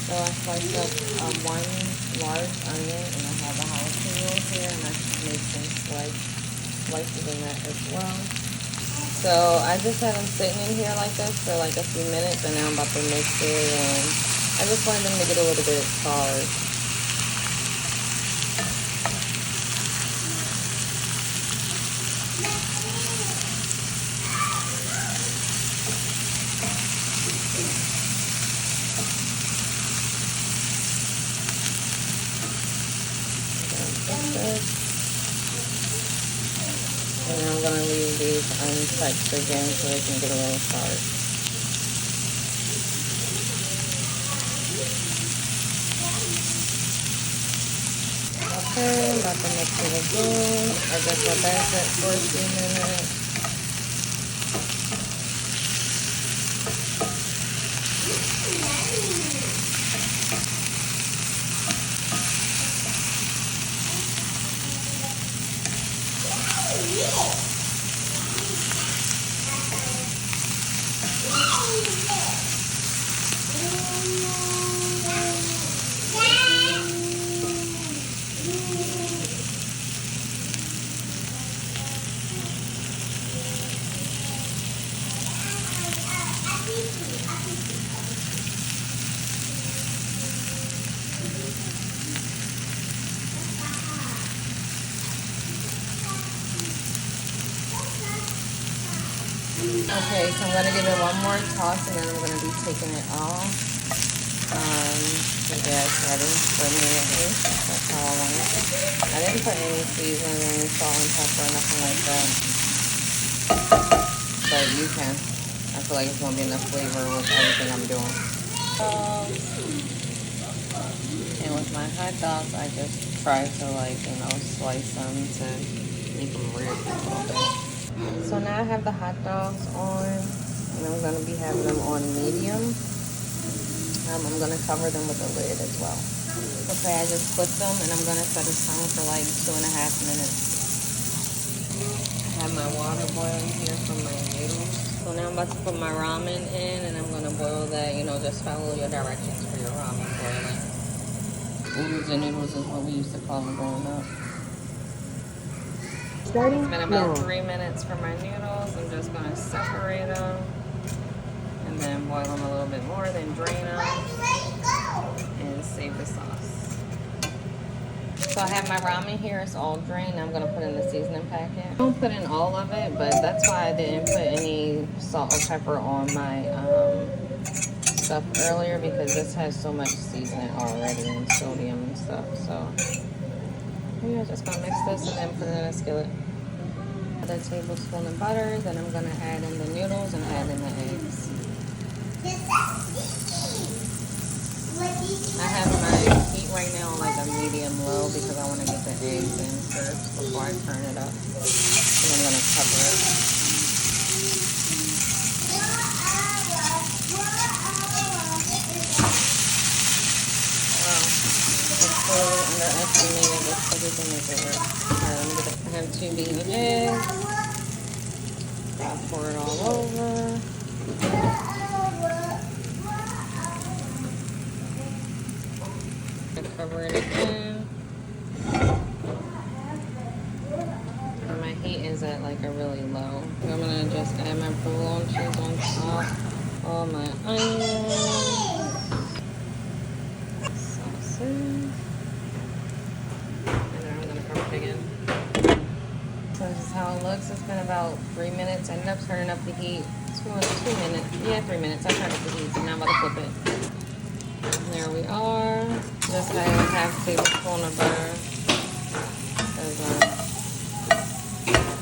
So I sliced up one large onion, and I have a jalapeno here, and I made some slices in that as well. So I just had them sitting in here like this for like a few minutes, and now I'm about to mix it, and I just wanted them to get a little bit charred. And I'm going to leave these untouched again so they can get a little charred. Okay, I'm about to mix it again. I just let that sit for a few minutes. Okay, so I'm going to give it one more toss, and then I'm going to be taking it off. The gas ready for me at least. That's how I want it. I didn't put any seasoning, salt and pepper, nothing like that. But you can. I feel like it's going to be enough flavor with everything I'm doing. And with my hot dogs, I just try to slice them to make them rich a little bit. So now I have the hot dogs on, and I'm going to be having them on medium. I'm going to cover them with a lid as well. Okay, I just flipped them, and I'm going to set a timer for like 2.5 minutes. I have my water boiling here from my noodles. So now I'm about to put my ramen in, and I'm going to boil that. Just follow your directions for your ramen boiling. Oodles and noodles is what we used to call them growing up. It's been about 3 minutes for my noodles. I'm just going to separate them and then boil them a little bit more, then drain them and save the sauce. So I have my ramen here. It's all drained. I'm going to put in the seasoning packet. I don't put in all of it, but that's why I didn't put any salt or pepper on my stuff earlier, because this has so much seasoning already and sodium and stuff. So yeah, just going to mix this and then put it in a skillet. Another tablespoon of butter, then I'm going to add in the noodles and add in the eggs. I have my heat right now on like a medium low because I want to get the eggs in first before I turn it up. And I'm going to cover it. Underestimated this everything is over. Alright, I have 2 beaten eggs. I'll pour it all over. Cover it again. And my heat is at like a really low. I'm gonna just add my provolone cheese on top. All my onions. Sausage. Again. So this is how it looks. It's been about 3 minutes. I ended up turning up the heat 2 minutes. Yeah, 3 minutes. I turned up the heat, so now I'm about to flip it. And there we are. Just add a half tablespoon of butter because I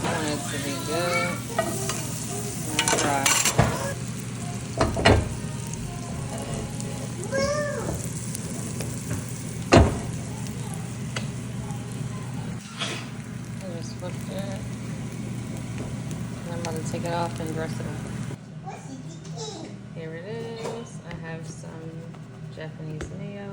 want it to be good and dry. Flipped it. And I'm about to take it off and dress it up. Here it is. I have some Japanese mayo.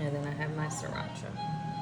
And then I have my sriracha.